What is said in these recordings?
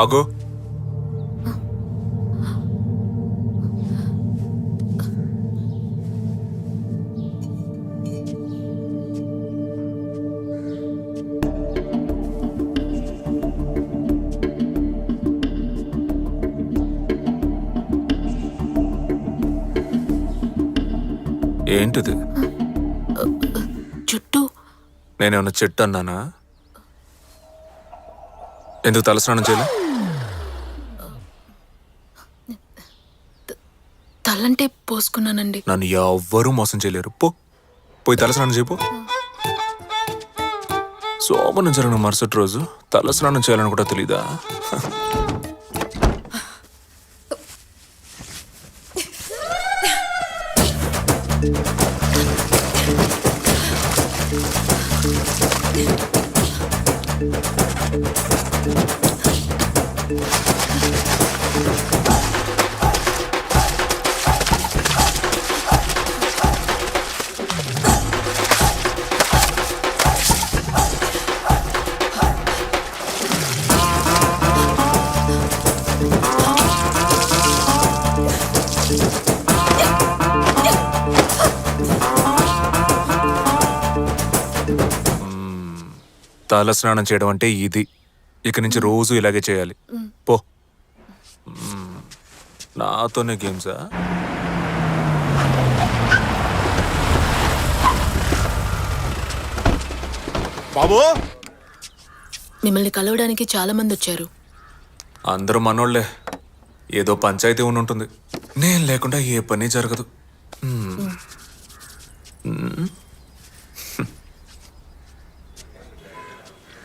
ఆగు. ఏంటిది? చుట్టూ నేనేమన్నా చెట్టు అన్నానా? ఎందుకు తలస్నానం చేయలే? తలంటే పోసుకున్నానండి. నన్ను ఎవ్వరూ మోసం చేయలేరు. పోయి తలస్నానం చేయపో. సోమను జరిగిన మరుసటి రోజు తలస్నానం చేయాలని కూడా తెలీదా? తల స్నానం చేయడం అంటే ఇది. ఇక నుంచి రోజు ఇలాగే చేయాలి. పో. నాతోనే గేమ్సా? బాబు, మిమ్మల్ని కలవడానికి చాలా మంది వచ్చారు. అందరూ మనోళ్లే. ఏదో పంచాయతీ ఉంటుంది. నేను లేకుండా ఏ పని జరగదు.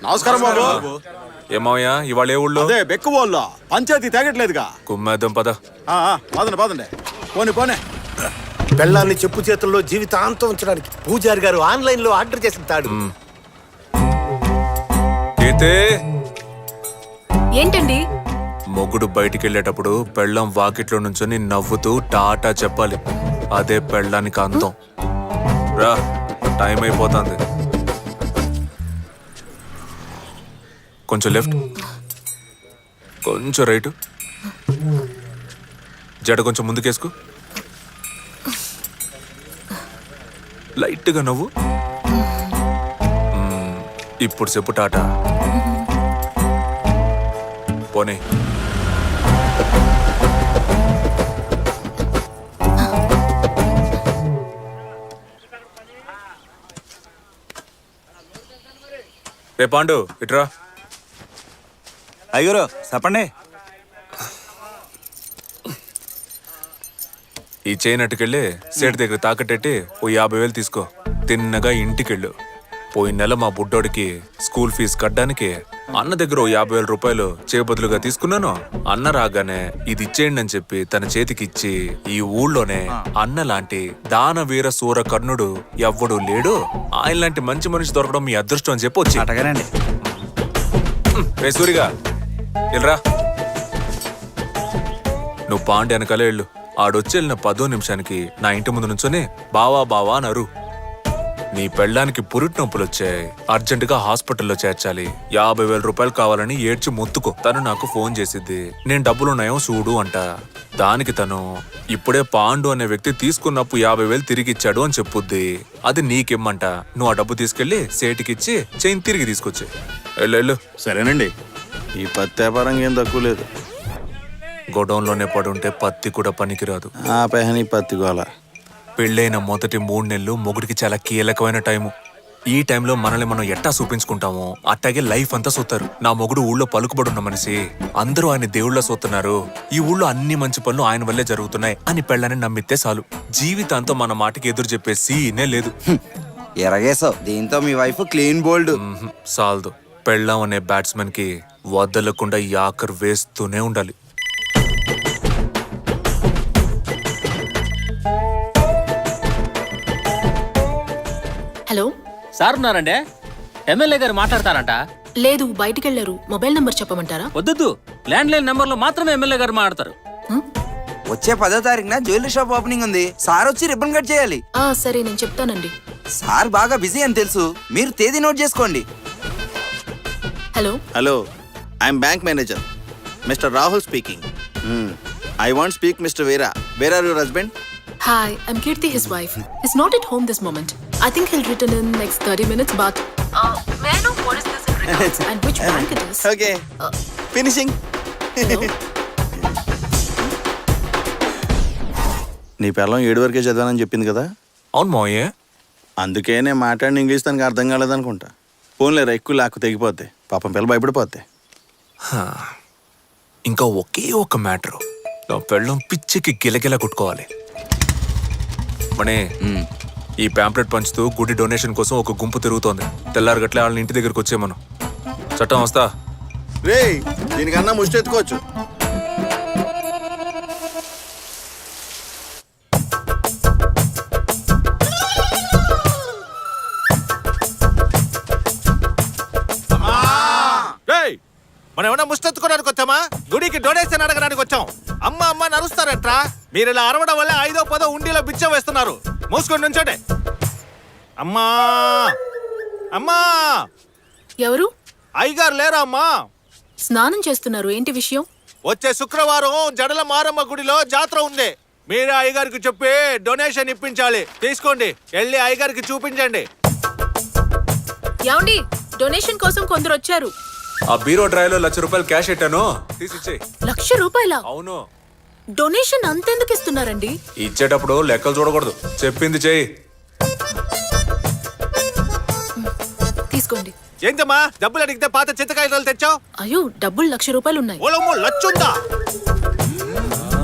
నమస్కారం బాబు. ఏమయ్యా ఇవాళ ఏ ఊళ్ళో? అదే బెక్కువోళ్ళ పంచాయతీ తేగట్లేదుగా. కుమ్మేద్దాం పద. పదండి పోనీ. పెళ్ళాన్ని చెప్పు చేతుల్లో జీవితాంతం ఉంచడానికి పూజారి గారు ఆన్లైన్ లో ఆర్డర్ చేసిన తాడు. ఏంటండి? మొగుడు బయటికి వెళ్ళేటప్పుడు పెళ్ళం వాకిట్లో నుంచొని నవ్వుతూ టాటా చెప్పాలి. అదే పెళ్ళానికి అందం. రా, టైం అయిపోతుంది. కొంచెం లెఫ్ట్, కొంచెం రైట్, జడ కొంచెం ముందుకేసుకో, లైట్గా నవ్వు. ఇప్పుడు చెప్పు టాటా. పోనీ. రే పాండు, ఇట్రా. అయ్యూరు చెప్పండి. ఈ చేయనట్టుకెళ్ళి సేటు దగ్గర తాకట్టెట్టి ఓ 50,000 తీసుకో. తిన్నగా ఇంటికెళ్ళు. పోయిన నెల మా బుడ్డోడికి స్కూల్ ఫీజు కట్టడానికి అన్న దగ్గర ఓ 50,000 రూపాయలు చేయబదులుగా తీసుకున్నాను. అన్న రాగానే ఇది ఇచ్చేయండి అని చెప్పి తన చేతికి ఇచ్చి, ఈ ఊళ్ళోనే అన్న లాంటి దానవీర సూర కర్ణుడు ఎవ్వడూ లేడు, ఆయన లాంటి మంచి మనిషి దొరకడం మీ అదృష్టం అని చెప్పి వచ్చి. అటగానండి. రే సూరిగా, వెళ్ళరా. నువ్వు పాండి వెనకాలే వెళ్ళు. ఆడొచ్చి వెళ్ళిన 10వ నిమిషానికి నా ఇంటి ముందు నుంచోనే బావా బావా నరు. నీ పెళ్ళానికి పురిటి నొప్పులు వచ్చాయి, అర్జెంటుగా హాస్పిటల్లో చేర్చాలి, 50,000 రూపాయలు కావాలని ఏడ్చి మొత్తుకో. తను నాకు ఫోన్ చేసిద్ది. నేను డబ్బులున్నాయో చూడు అంట. దానికి తను ఇప్పుడే పాండు అనే వ్యక్తి తీసుకున్నప్పుడు 50,000 తిరిగిచ్చాడు అని చెప్పుద్ది. అది నీకిమ్మంట. నువ్వు ఆ డబ్బు తీసుకెళ్లి సేటికిచ్చి చైన్ తిరిగి తీసుకొచ్చి వెళ్ళు. సరేనండి. ఈ పత్తి వ్యాపారం ఏం తక్కువ లేదు. గొడౌన్లోనే పడుంటే పత్తి కూడా పనికిరాదు. పెహని పత్తి గోల. పెళ్ళైన మొదటి 3 నెలలు మొగుడికి చాలా కీలకమైన టైము. ఈ టైంలో మనల్ని మనం ఎట్టా చూపించుకుంటామో అట్టాగే లైఫ్ అంతా చూస్తారు. నా మొగుడు ఊళ్ళో పలుకుబడున్న మనిషి, అందరూ ఆయన దేవుళ్ళ చూస్తున్నారు, ఈ ఊళ్ళో అన్ని మంచి పనులు ఆయన వల్లే జరుగుతున్నాయి అని పెళ్ళని నమ్మితే చాలు. జీవితాంతం మన మాటకి ఎదురు చెప్పే సీనే లేదు. ఎరగేసావు. దీంతో మీ వైఫ్ క్లీన్ బోల్డ్. సాల్దు. పెళ్ళాం అనే బ్యాట్స్మెన్ కి వదలకుండా యాకర్ వేస్తూనే ఉండాలి. హలో సార్ ఉన్నారండి. ఎమ్మెల్యే గారు మాట్లాడతారంట. లేదు, బయటికి వెళ్ళారు. మొబైల్ నంబర్ చెప్పమంటారా? వద్దు, ల్యాండ్ లైన్ నెంబర్ లో మాత్రమే ఎమ్మెల్యే గారు మాట్లాడతారు. వచ్చే 10వ తారీఖున జ్యువెలరీ షాప్ ఓపెనింగ్ ఉంది. సార్ వచ్చి రిబ్బన్ కట్ చేయాలి. సరే, నేను చెప్తానండి. సార్ బాగా బిజీ అని తెలుసు, మీరు తేదీ నోట్ చేసుకోండి. Hello hello, I'm bank manager. Mister Rahul speaking. I want speak mister Veera. Where are your husband? Hi, I'm Kirti, his wife. He's not at home this moment. I think he'll return in next 30 minutes, but... may I know what is this in regards and which bank it is? Okay finishing. Hello? నీ పిల్లం 7 వరకే చదివానని చెప్పింది కదా, అవును మావయ్య. అందుకే నేను మాట్లాడిన ఇంగ్లీష్ తనకి అర్థం కాలేదనుకుంటా. ఫోన్లేరా, ఎక్కువ లాక్కు తెగిపోతే పాపం పిల్ల భయపడిపోతే. ఇంకా ఒకే ఒక మ్యాటరు. నా పెళ్ళం పిచ్చికి గిలగిలా కొట్టుకోవాలి. మనే ఈ ప్యాంప్లెట్ పంచుతూ గుడి డొనేషన్ కోసం ఒక గుంపు తిరుగుతోంది. తెల్లారగట్లే వాళ్ళని ఇంటి దగ్గరికి వచ్చేమను. చట్టం వస్తా. రే, దీనికన్నా ముష్టి ఎత్తుకోవచ్చు. మనం ఏమన్నా ముష్టెత్తుకోవడానికి వచ్చామా? గుడికి డొనేషన్ అడగడానికి వచ్చాం. అమ్మ అమ్మ నరుస్తారట్రా. మీరు ఇలా అరవడం వల్ల 5వ 10వ ఉండిలో బిచ్చం వేస్తున్నారు. మూసుకొని నుంచోటే. అమ్మా అమ్మా, ఎవరు? అయ్యగారు లేరా అమ్మా? స్నానం చేస్తున్నారు, ఏంటి విషయం? వచ్చే శుక్రవారం జడల మారమ్మ గుడిలో జాతర ఉంది. మీరే అయ్యగారికి చెప్పి డొనేషన్ ఇప్పించాలి. తీసుకోండి, వెళ్ళి అయ్యగారికి చూపించండి. ఏమండి, డొనేషన్ కోసం కొందరు వచ్చారు. ఆ బీరో డ్రైవ్లో ₹1,00,000 క్యాష్ పెట్టాను, తీసిచ్చే. ₹1,00,000? అవును. డొనేషన్ అంతెందుకు ఇస్తున్నారండి? ఇచ్చేటప్పుడు లెక్కలు చూడకూడదు, చెప్పింది చెయ్యి. తీసుకోండి. ఏంటమ్మా డబ్బులు అడిగితే పాత చింతకాయలు తెచ్చావు? అయ్యో, డబ్బులు ₹1,00,000 ఉన్నాయి. ఓలమ్మో, లచ్చుందా?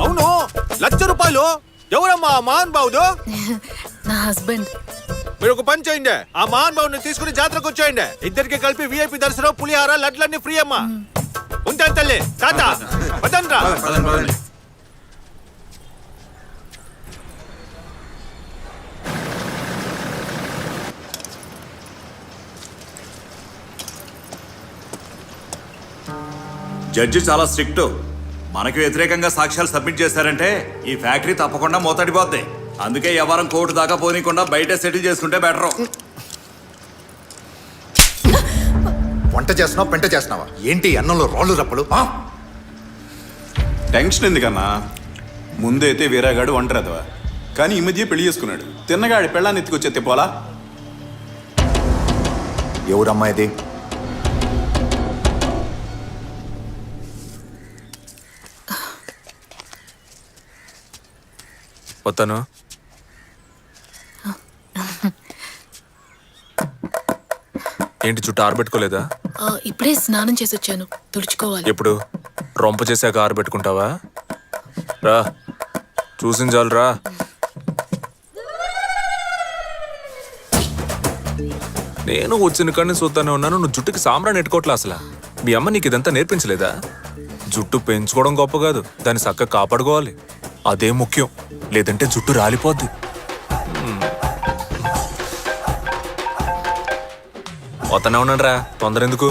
అవును, ₹1,00,000. ఎవరమ్మా ఆ మహాన్ బావుడు? నా హస్బెండ్. మీరు ఒక పని చేయండి, ఆ మహాన్ బావుని తీసుకుని జాతరకు వచ్చేయండి. ఇద్దరికి కలిపి VIP దర్శనం, పులిహార, లడ్లన్నీ ఫ్రీ అమ్మా. ఉంటాను తల్లి. తాత వదనరా. జడ్జి చాలా స్ట్రిక్ట్. మనకు వ్యతిరేకంగా సాక్ష్యాలు సబ్మిట్ చేశారంటే ఈ ఫ్యాక్టరీ తప్పకుండా మూతడిపోద్ది. అందుకే ఎవరం కోర్టు దాకా పోనీకుండా బయట సెటిల్ చేసుకుంటే బెటరు. వంట చేస్తున్నావా పెంట చేస్తున్నావా ఏంటి? అన్నంలో రాళ్ళు రప్పలు. టెన్షన్ ఎందుకన్నా? ముందైతే వీరాగాడు ఒంటరిదవా, కానీ ఈ మధ్య పెళ్లి చేసుకున్నాడు. తిన్నగాడి పెళ్ళాన్ని ఎత్తుకొచ్చే తిప్పాలా? ఎవరమ్మా ఇది? వస్తాను. ఏంటి చుట్టూ ఆరబెట్టుకోలేదా? ఇప్పుడే స్నానం చేసి వచ్చాను, తుడుచుకోవాలి. ఎప్పుడు? రొంప చేశాక ఆరబెట్టుకుంటావా? రా, చూసిన చాలు రా. నేను వచ్చిన కానీ చూస్తానే ఉన్నాను, నువ్వు జుట్టుకి సాంబ్రాన్ని ఎట్టుకోవట్లే. అసలు మీ అమ్మ నీకు ఇదంతా నేర్పించలేదా? జుట్టు పెంచుకోవడం గొప్ప కాదు, దాన్ని చక్కగా కాపాడుకోవాలి, అదే ముఖ్యం. లేదంటే జుట్టు రాలిపోద్ది. వస్తానే ఉన్నాడు రా, తొందర ఎందుకు?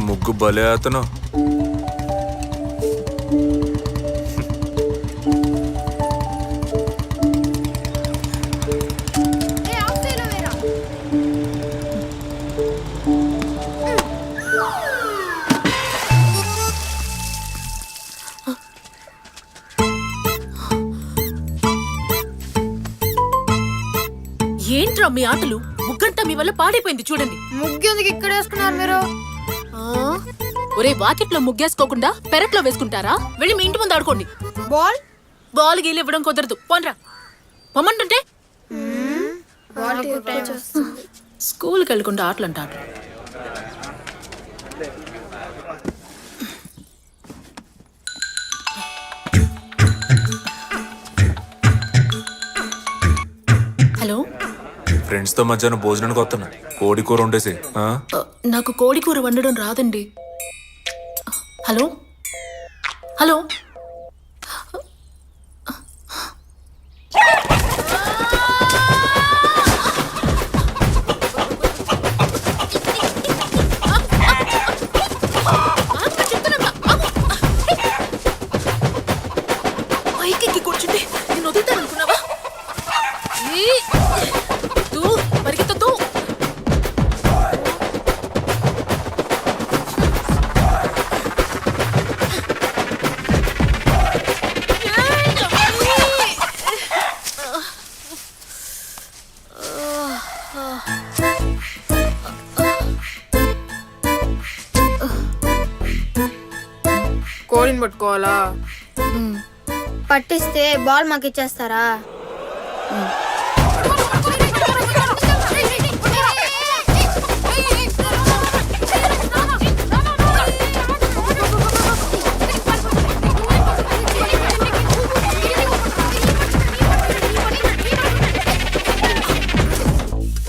ముగ్గు భలే అతను. ఏంట్రా మీ ఆటలు? ముగ్గంతా మీ వల్ల పాడైపోయింది చూడండి. ముగ్గెందుకు ఇక్కడ వేసుకున్నారు మీరు? ఒరే, వాకిట్లో ముగ్గేసుకోకుండా పెరట్లో వేసుకుంటారా? వెళ్ళి మీ ఇంటి ముందు ఆడుకోండి. బాల్ బాల్ గీలు ఇవ్వడం కుదరదు, పోన్రా. పొమ్మంటుంటే స్కూల్కి వెళ్ళకుండా ఆటలు అంట ఆటలు. హలో, ఫ్రెండ్స్ తో మధ్యాహ్నం భోజనానికి వస్తున్నా. కోడి కూర వండేసి. నాకు కోడి కూర వండడం రాదండి. హలో హలో, నేను పట్టుకోవాలా? పట్టిస్తే బాల్ మాకు ఇచ్చేస్తారా?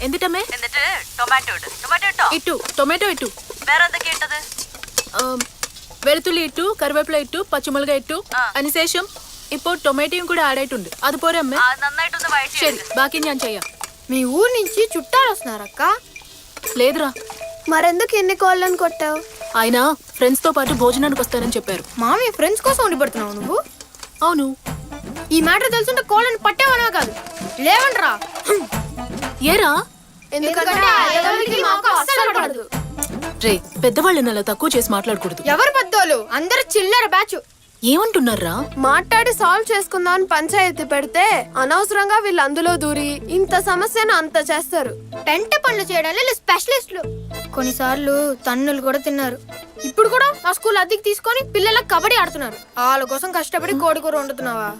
എന്തിട്ടമ്മേ എന്നിട്ട് ടൊമാറ്റോ ഇട്. ടൊമാറ്റോ ഇട്ടോ? ഇട്ടു ടൊമാറ്റോ ഇട്ടു വേറെ എന്തൊക്കെയാ ഇട്ടത്? വെളുത്തുള്ളി ഇട്ടു, കറിവേപ്പില ഇട്ടു, പച്ചമുളക് ഇട്ടു. അതിനുശേഷം ഇപ്പോൾ ടൊമാറ്റോയും കൂടെ ആഡ് ആയിട്ടുണ്ട്. അതുപോലെ അമ്മേ. ആ, നന്നായിട്ടൊന്ന് വഴറ്റി ശരി, బాకీ ഞാൻ ചെയ്യാം. మీ ఊరు నుంచి చుట్టాలు వస్తున్నారక్క? లేదురా, మరెందుకు ఎన్ని కోళ్ళని కొట్టావు? ఆయన ఫ్రెండ్స్ తో పాటు భోజనానికి వస్తానని చెప్పారు. మామి ఫ్రెండ్స్ కోసం ఉండి పడుతున్నావు నువ్వు? అవును. ఈ మ్యాటర్ తెలుసుంటే కోళ్ళని పట్టేవనా కాదు, లేవండ్రా. ఏరా? ఎందుకంటే ఆ ఎదవలకి మాకు అస్సలు పడదు. రే, పెద్దవాళ్ళని అలా తక్కువ చేసి మాట్లాడకూడదు. ఎవరు పెద్దోళ్ళు? అందరు చిల్లర బ్యాచ్. ఏమంటున్నారా? మాట్లాడి సాల్వ్ చేసుకుందాం అని పంచాయతీ పెడితే అనవసరంగా వీళ్ళు అందులో దూరి ఇంత సమస్యను అంత చేస్తారు. పెంట పనులు చేయడానికి స్పెషలిస్టులు. కొన్నిసార్లు తన్నులు కూడా తిన్నారు. ఇప్పుడు కూడా ఆ స్కూల్ అద్దెకి తీసుకొని పిల్లలకు కబడ్డీ ఆడుతున్నారు. వాళ్ళ కోసం కష్టపడి కోడి కూర వండుతున్నావా?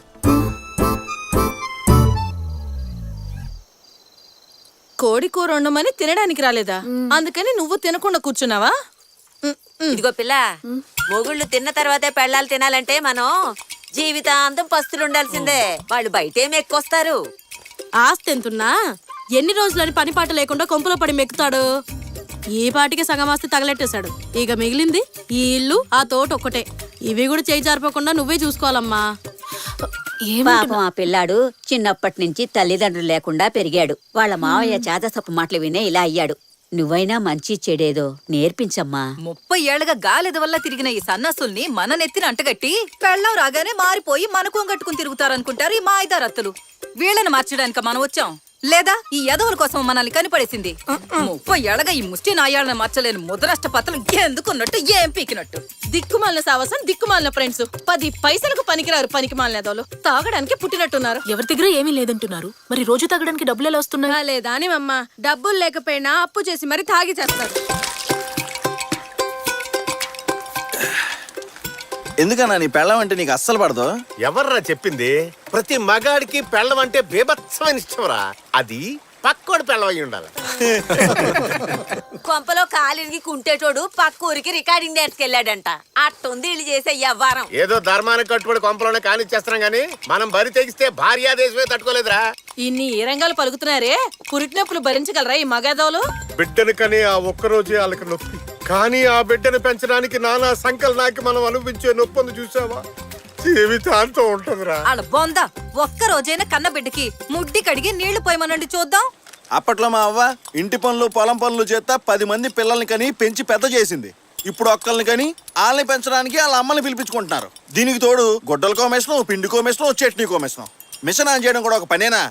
కోడి కూర వండమని తినడానికి రాలేదా? అందుకని నువ్వు తినకుండా కూర్చున్నావా? ఇదిగో పిల్ల, మొగుళ్ళు తిన్న తర్వాతే పెళ్ళాలు తినాలంటే మనం జీవితాంతం పస్తులు ఉండాల్సిందే. వాళ్ళు బయటేం ఎక్కువస్తారు. ఆస్తి ఎంతున్నా ఎన్ని రోజులని పని పాట లేకుండా కొంపలో పడి మెక్కుతాడు. ఈ పాటికి సగం ఆస్తి తగలెట్టేశాడు. ఇక మిగిలింది ఈ ఇల్లు, ఆ తోట ఒక్కటే. ఇవి కూడా చేయి జారిపోకుండా నువ్వే చూసుకోవాలమ్మా. పాపం ఆ పిల్లాడు చిన్నప్పటి నుంచి తల్లిదండ్రులు లేకుండా పెరిగాడు. వాళ్ళ మావయ్య చేతసప్పు మాటలు వినే ఇలా అయ్యాడు. నువ్వైనా మంచి చెడేదో నేర్పించమ్మా. 30 ఏళ్లుగా గాలిద వల్ల తిరిగిన ఈ సన్నసుల్ని మన నెత్తిన అంటగట్టి పెళ్ళం రాగానే మారిపోయి మనకు కట్టుకుని తిరుగుతారనుకుంటారు ఈ మాయిదారత్తులు. వీళ్ళని మార్చడానికి మనం వచ్చాం, లేదా ఈ యదవుల కోసం మనల్ని కనిపడేసింది. 30 ఏళ్లగా ఈ ముష్టి నాయాళ్ళని మార్చలేని ముద్రనష్ట పత్రం ఎందుకున్నట్టు ఏం పీకినట్టు. దిక్కుమాలిన సావసం, దిక్కుమాలిన ఫ్రెండ్స్. 10 పైసలకు పనికిరారు పనికిమాలిన యదవులు. తాగడానికి పుట్టినట్టున్నారు. ఎవరి దగ్గర ఏమీ లేదంటున్నారు. మరి రోజు తాగడానికి డబ్బులు ఎలా వస్తున్నాయి? లేదా అని అమ్మ, డబ్బులు లేకపోయినా అప్పు చేసి మరి తాగి చేస్తారు. ఎందుకన్నా నీ పెళ్ళం అంటే నీకు అస్సలు పడదు? ఎవర్రా చెప్పింది? ప్రతి మగాడికి పెళ్ళం అంటే బీభత్సమైన ఇష్టంరా. అది పక్కోడి పెళ్ళం అయి ఉండాలి. కొంపలో కాలిరిగి కుంటేటోడు పక్క ఊరికి రికార్డింగ్ నేర్చుకెళ్ళాడంట. అట్టుంది ఇల్లు చేసే వ్యవహారం. ఏదో ధర్మానికి కట్టుబడి కొంపలోనే కానిచ్చేస్తున్నాం గానీ మనం బరి తెగిస్తే భార్యా దేశమే తట్టుకోలేదురా. ఇన్ని ఏ రంగాలు పలుకుతున్నారే, పురిటినొప్పులు భరించగలరా ఈ మగదవులు? బిడ్డను కని ఆ ఒక్కరోజే వాళ్ళకి నొప్పి, కానీ ఆ బిడ్డను పెంచడానికి నానా సంకలనాకి మనం అనుభవించే నొప్పొందు చూసావా, జీవితాంతం ఉంటుందిరా. వాళ్ళ బొంద ఒక్క రోజైనా కన్న బిడ్డకి ముడ్డి కడిగి నీళ్లు పోయమనండి చూద్దాం. అప్పట్లో మా అవ్వ ఇంటి పనులు పొలం పనులు చేత 10 మంది పిల్లల్ని కని పెంచి పెద్ద చేసింది. ఇప్పుడు ఒక్కల్ని కని వాళ్ళని పెంచడానికి వాళ్ళ అమ్మని పిలిపించుకుంటున్నారు. దీనికి తోడు గొడ్డల కోమేషను, పిండి కోమేషను, చట్నీ కోమేషను. మిషన్ ఆన్ చేయడం కూడా ఒక పనేనా?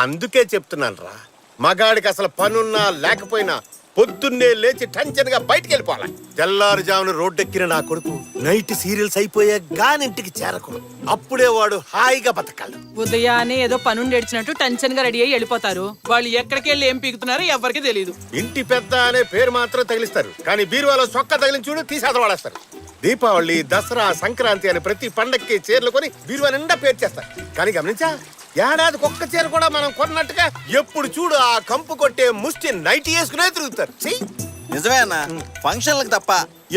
అందుకే చెప్తున్నాను రా, మగాడికి అసలు పనున్నా లేకపోయినా పొద్దున్నే లేచి టెన్షన్ గా బయటికి వెళ్ళిపోవాలి. తెల్లారుజామున రోడ్డెక్కిన నా కొడుకు నైట్ సీరియల్స్ అయిపోయా గానింటికి చేరకూడదు. అప్పుడే వాడు హాయిగా బతకాలి. ఉదయాన్నే ఏదో పనుండి ఏడ్చినట్టు టెన్షన్ గా రెడీ అయ్యి వెళ్ళిపోతారు. వాళ్ళు ఎక్కడికి వెళ్ళి ఏం పీకుతున్నారో ఎవరికి తెలియదు. ఇంటి పెద్ద అనే పేరు మాత్రం తగిలిస్తారు, కానీ బీరువాలో సొక్క తగిలించి చూడు తీసేత వాడేస్తారు. దీపావళి, దసరా, సంక్రాంతి అని ప్రతి పండక్కి చీరలు కొని బీరువా నిండా పేరు చేస్తారు. కానీ గమనించా, ఏడాదికి ఒక్క చీర కూడా మనం కొన్నట్టుగా ఎప్పుడు చూడు ఆ కంపు కొట్టే ముష్టి నైట్ వేసుకునే తిరుగుతారు. నిజమే అన్న, ఫంక్షన్లకు తప్ప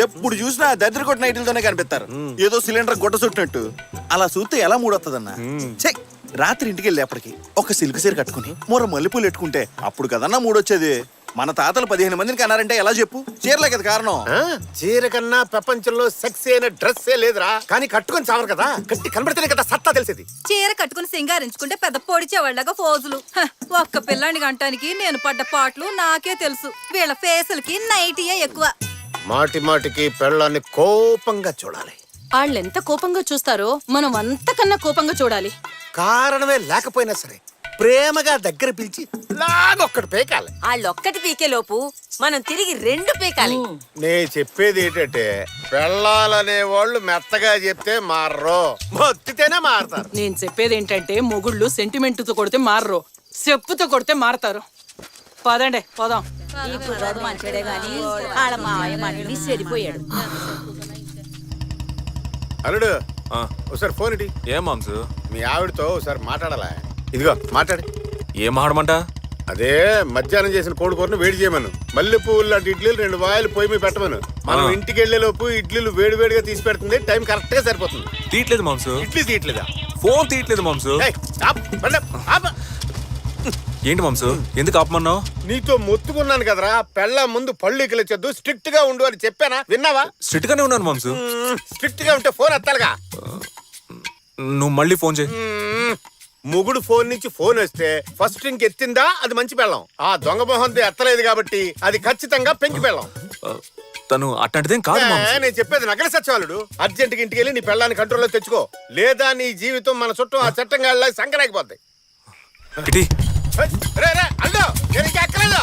ఎప్పుడు చూసినా దరిద్ర కొట్టిన నైట్లతోనే కనిపిస్తారు. ఏదో సిలిండర్ గుడ్డ చుట్టినట్టు. అలా చూస్తే ఎలా మూడొస్తుందన్న? రాత్రి ఇంటికి వెళ్ళేప్పటికి ఒక సిల్క్ చీర కట్టుకుని మూర మల్లెపూలు పెట్టుకుంటే అప్పుడు కదన్నా మూడొచ్చేది. మన తాతలు 15 మందిని కన్నారంటే ఎలా చెప్పు? చీరలే కదా కారణం. చీర కన్నా ప్రపంచంలో సెక్స్ అయిన డ్రెస్ లేదురా, కానీ కట్టుకొని చావరు కదా, కట్టి కనబడితేనే కదా సత్తా తెలిసేది. చీర కట్టుకుని సింగారించుకుంటే పెద్ద పొడిచేవాళ్ళగా ఫోజులు. ఒక్క పిల్లాన్ని గంటానికి నేను పడ్డ పాటలు నాకే తెలుసు. వీళ్ళ ఫేసులకి నైటీయే ఎక్కువ. మాటి మాటికి పెళ్ళాన్ని కోపంగా చూడాలి. వాళ్ళెంత కోపంగా చూస్తారో మనం అంతకన్నా కోపంగా చూడాలి. కారణమే లేకపోయినా సరే ప్రేమగా దగ్గర పిలిచి లాగొక్కటి పీకాలి. వాళ్ళొక్కటి పీకే లోపు మనం తిరిగి 2 పీకాలి. నే చెప్పేది ఏంటంటే, పెళ్ళాలనే వాళ్ళు మెత్తగా చెప్తే మారరు, మొత్తితేనే మారతారు. నేను చెప్పేది ఏంటంటే, మొగుళ్ళు సెంటిమెంట్ తో కొడితే మారరు, చెప్పుతో కొడితే మారతారు. పదండి పోదాం. మంచిడే గాని వాళ్ళ మావయ్య మళ్ళీ చెడిపోయాడు. అల్లుడు ఆ, ఒకసారి ఫోన్ ఇటీ. ఏం మాంసు మీ ఆవిడతో ఒకసారి మాట్లాడాలా? ఇదిగో మాట్లాడి. ఏం ఆడమంట? అదే మధ్యాహ్నం చేసిన కోడికూరను వేడి చేయమను. మల్లె పువ్వులు లాంటి ఇడ్లీలు 2 వాయిలు పొయ్యి మీద పెట్టమను. మనం ఇంటికి వెళ్లే లోపు ఇడ్లీలు వేడి వేడిగా తీసి పెడుతుంది. టైం కరెక్ట్ గా సరిపోతుంది. తీయట్లేదు మాంసు. ఇడ్లీ తీయట్లేదా? ఫోన్ తీయట్లేదు మాంసు. ఏయ్, ఆపు, బండి ఆపు, ఆపు. ఏంటి మాంసు, ఎందుకు ఆపమన్నావు? నీతో మొత్తుకున్నాను కదరా, పెళ్ళ ముందు పళ్ళు ఇకలొచ్చొద్దు, స్ట్రిక్ట్ గా ఉండు అని చెప్పానా? విన్నావా? స్ట్రిక్ట్ గానే ఉన్నాను మాంసు. స్ట్రిక్ట్ గా ఉంటే ఫోన్ ఎత్తాలిగా. నువ్వు మళ్ళీ ఫోన్ చేయి. మొగుడు ఫోన్ నుంచి ఫోన్ వస్తే ఫస్ట్ రింగ్ ఎత్తిందా అది మంచి పెళ్ళం. ఆ దొంగ మొహంతో ఎత్తలేదు కాబట్టి అది ఖచ్చితంగా పెంకి పెళ్ళం. తను అట్లాంటిదేం కాదు మాంసు. నేను చెప్పేది నగల సచివాలుడు. అర్జెంట్ గా ఇంటికి వెళ్ళి నీ పెళ్ళాన్ని కంట్రోల్లో తెచ్చుకో, లేదా నీ జీవితం మన చుట్టూ ఆ చట్టంగా సంకరాకపోద్ది. ఇటీ అల్లు నేను ఇంకా ఎక్కలేదు.